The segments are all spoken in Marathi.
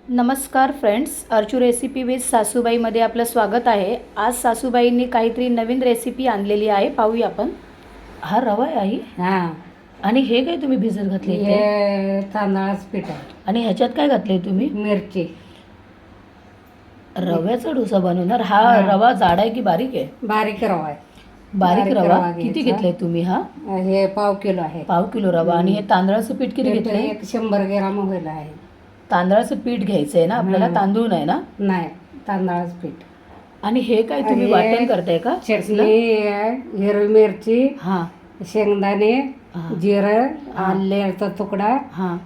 नमस्कार फ्रेंड्स, अर्चू रेसिपी विथ सासूबाईमध्ये आपलं स्वागत आहे. आज सासूबाईंनी काहीतरी नवीन रेसिपी आणलेली आहे, पाहूया आपण. हा रवा आहे आई. हा, आणि हे काय तुम्ही भिजत घातले इथे? हे तांदळाचं पीठ आहे. आणि ह्याच्यात काय घातले तुम्ही? मिरची. रव्याचा डोसा बनवणार. हा हा. रवा जाड आहे की बारीक आहे? बारीक रवा आहे. बारीक बारीक रवा रवा किती घ्यायचा. घेतले तुम्ही? हा हे पाव किलो आहे. पाव किलो रवा. आणि हे तांदळाचं पीठ किती पीठ घेतलंय? एक 100 ग्रॅम होईल आहे. तांदळाचं पीठ घ्यायचंय ना आपल्याला, हं. तांदूळ नाही ना? नाही, तांदळाचं पीठ. आणि हे काय तुम्ही आणि वाटण करताय का? चटणी आहे, हिरवी मिरची, हा शेंगदाणे, हा. जिरं, आल्याचा तुकडा हा.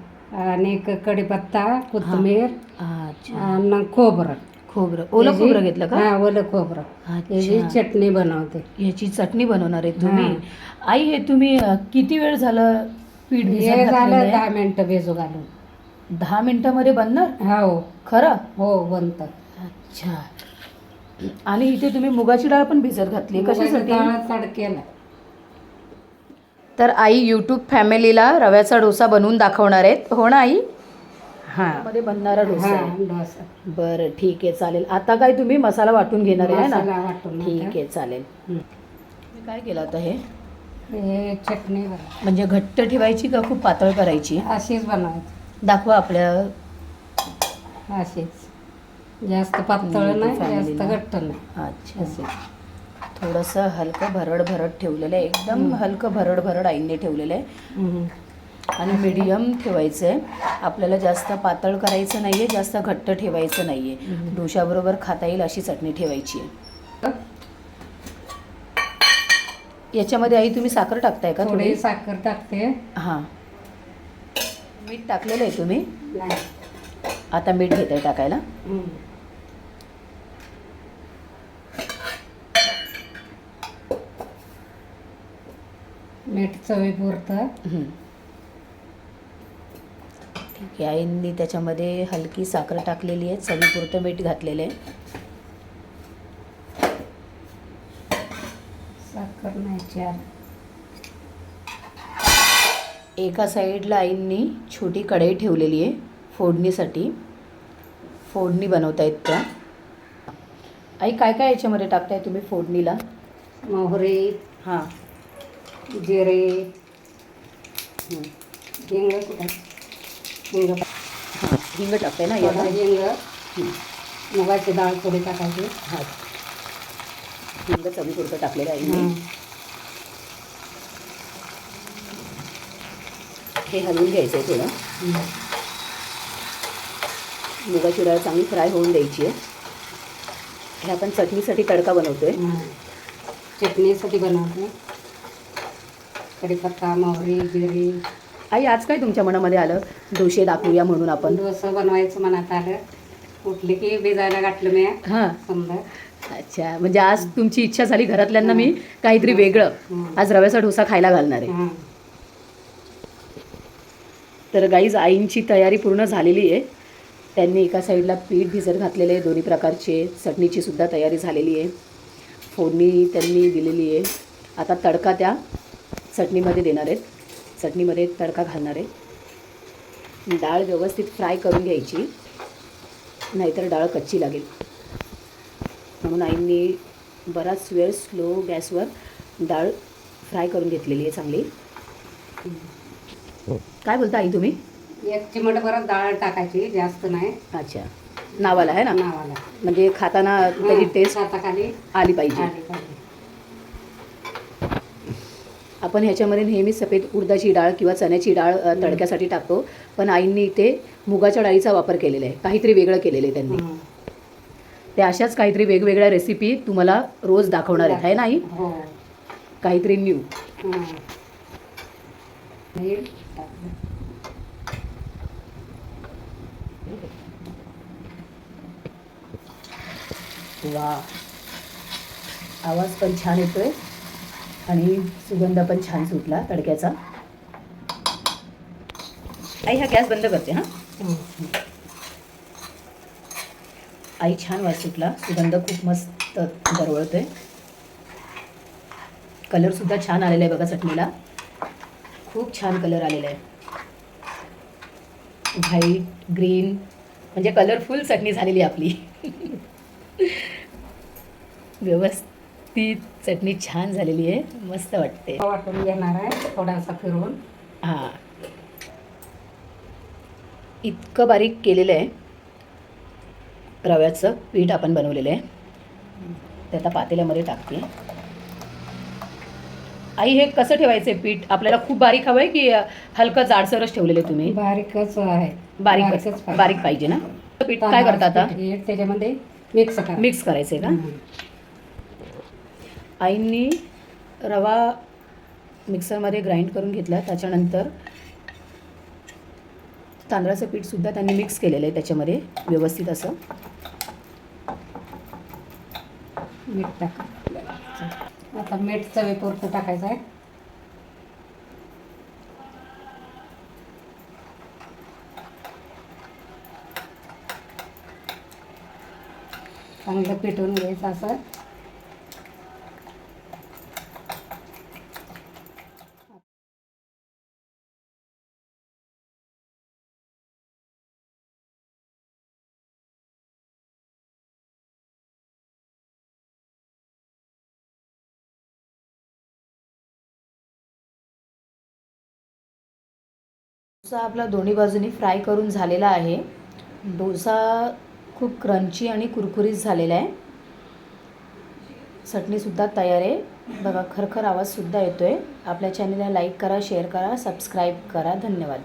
आणि कढीपत्ता, कोथिंबीर अच्छा. आणि खोबरं. खोबरं, ओलं खोबरं घेतलं का? हा, ओलं खोबरं. याची अच्छा, चटणी बनवते. याची चटणी बनवणार आहे तुम्ही? हा. आई, हे तुम्ही किती वेळ झालं पीठ हे भिजत झालं घातलेलं 10 आहे? मिनिटं भिजू घालून. 10 मिनिटामध्ये बनणार? हो खरं? हो, बनतं. अच्छा. आणि इथे तुम्ही मुगाची डाळ पण भिजत घातली, कशासाठी? तडकेला. तर आई यूट्यूब फॅमिलीला रव्याचा डोसा बनवून दाखवणार आहेत, हो ना आई? हा, मध्ये बनणारा डोसा हा, आहे. डोसा. बरं, ठीक आहे, चालेल. आता काय तुम्ही मसाला वाटून घेणार आहे ना? मसाला वाटून ठीक आता. आहे, चालेल. हं. मी काय केलं आता हे? हे चटणी बनव. म्हणजे घट्ट ठेवायची का खूप पातळ करायची? अशीच बनवायची. दाखवा आपल्या अशीच. जास्त पातळ नाही, जास्त घट्ट नाही. अच्छा. अशी. थोडंसं हलकं भरड भरड ठेवलेलं आहे, एकदम हलकं भरड भरड आईने ठेवलेलं आहे. हं. आणि मीडियम ठेवायचं आहे. आपल्याला जास्त पातळ करायचं नाही आहे, जास्त घट्ट ठेवायचं नाही आहे. डोशाबरोबर खाता येईल अशी चटणी ठेवायची आहे. याच्यामध्ये आई तुम्ही साखर टाकताय का? थोडी थोडी. साखर टाकते. हां, मीठ टाकलेलं आहे तुम्ही? नाही. आता मीठ घेत आहे टाकायला. हं. मीठ चवीपुरतं. ठीक आहे, आईंनी त्याच्यामध्ये हलकी साखर टाकलेली आहे, चवीपुरतं मीठ घातलेलं आहे. साखर नाही, 4. एका साईडला आईंनी छोटी कढई ठेवलेली आहे फोडणीसाठी. फोडणी बनवतायत त्या. आई, काय काय याच्यामध्ये टाकताय तुम्ही फोडणीला? मोहरी, हां. जिरे, हिंग कुठं? हिंग. हां, हिंग टाकताय ना थोडं याला? हिंग. मुगाची डाळ थोडी टाकायची. हां, हिंग चवीपुरतं टाकलेलं आहे आईंनी. हं. हे हलवून घ्यायचं आहे थोडं. हं. मुगाची डाळ चांगली फ्राय होऊन द्यायची आहे. हे आपण चटणीसाठी तडका बनवतोय. हं. चटणीसाठी बनवते. कढीपत्ता, मोहरी, जिरे. आई, आज काय तुमच्या मनामध्ये आलं डोसे दाखवूया म्हणून आपण? डोसा बनवायचं मनात आलं. उठले की भिजायला घातलं मी. हां. समजा. अच्छा, म्हणजे आज तुमची इच्छा झाली घरातल्यांना मी काहीतरी वेगळं आज रव्याचा डोसा खायला घालणार आहे. हं. तर गाईज, आईंची तयारी पूर्ण झालेली आहे. त्यांनी एका साईडला पीठ भिजत घातलेले आहे, दोन्ही प्रकारचे. चटणीची सुद्धा तयारी झालेली आहे. फोडणी त्यांनी दिलेली आहे. आता तडका त्या चटणीमध्ये देणार आहेत, चटणीमध्ये तडका घालणार आहे. डाळ व्यवस्थित फ्राय करून घ्यायची, नाहीतर डाळ कच्ची लागेल. म्हणून आईंनी बराच वेळ स्लो गॅसवर डाळ फ्राय करून घेतलेली आहे चांगली. काय बोलता आई तुम्ही? 1 चिमट परत डाळ टाकायची, जास्त नाही. अच्छा, नावाला आहे ना? नावाला. म्हणजे खाताना त्याची टेस्ट हाताखाली आली पाहिजे. आली पाहिजे. आपण ह्याच्यामध्ये नेहमी सफेद उडदाची डाळ किंवा चण्याची डाळ तडक्यासाठी टाकतो, पण आईंनी इथे मुगाच्या डाळीचा वापर केलेला आहे. काहीतरी वेगळं केलेलं आहे त्यांनी. हं. ते अशाच काहीतरी वेगवेगळ्या रेसिपी तुम्हाला रोज दाखवणार आहेत, आहे ना आई? हो. काहीतरी न्यू. हं. हे टाकलं. वा, आवाज पण छान येतोय आणि सुगंध पण छान सुटला तडक्याचा. आई, हा गॅस बंद करते. हां, हं. आई, छान वास सुटला, सुगंध खूप मस्त दरवळतोय. कलरसुद्धा छान आलेला आहे बघा चटणीला, खूप छान कलर आलेला आहे. व्हाईट, ग्रीन, म्हणजे कलरफुल चटणी झालेली आहे आपली. व्यवस्थित चटणी छान झालेली आहे, मस्त वाटते. वाटून घेणार आहे थोडासा फिरवून. हां, इतकं बारीक केलेलं आहे. रव्याचं पीठ आपण बनवलेलं आहे ते आता पातेल्यामध्ये टाकते. आई, हे कसं ठेवायचं आहे पीठ? आपल्याला खूप बारीक हवं आहे की हलकं जाडसरच ठेवलेलं आहे तुम्ही? बारीकच आहे. बारीकच पाहिजे. बारीक पाहिजे ना. पीठ काय करता आता? तांदळाचं पीठ हे त्याच्यामध्ये मिक्स करा. मिक्स करायचं आहे का? हं. आईंनी रवा मिक्सरमध्ये ग्राइंड करून घेतला. त्याच्यानंतर तांदळाचं पीठसुद्धा त्यांनी मिक्स केलेलं आहे त्याच्यामध्ये व्यवस्थित असं. मीठ टाका. आता मीठ चवीपुरतं टाकायचं आहे. चांगलं पिटवून घ्यायचं असं. डोसा आपला दोन्ही बाजूनी फ्राय करून झालेला आहे. डोसा खूप क्रंची आणि कुरकुरीत झालेला आहे. चटणीसुद्धा तयार आहे. बघा, खरखर आवाजसुद्धा येतो आहे. आपल्या चॅनलला लाईक करा, शेअर करा, सबस्क्राईब करा. धन्यवाद.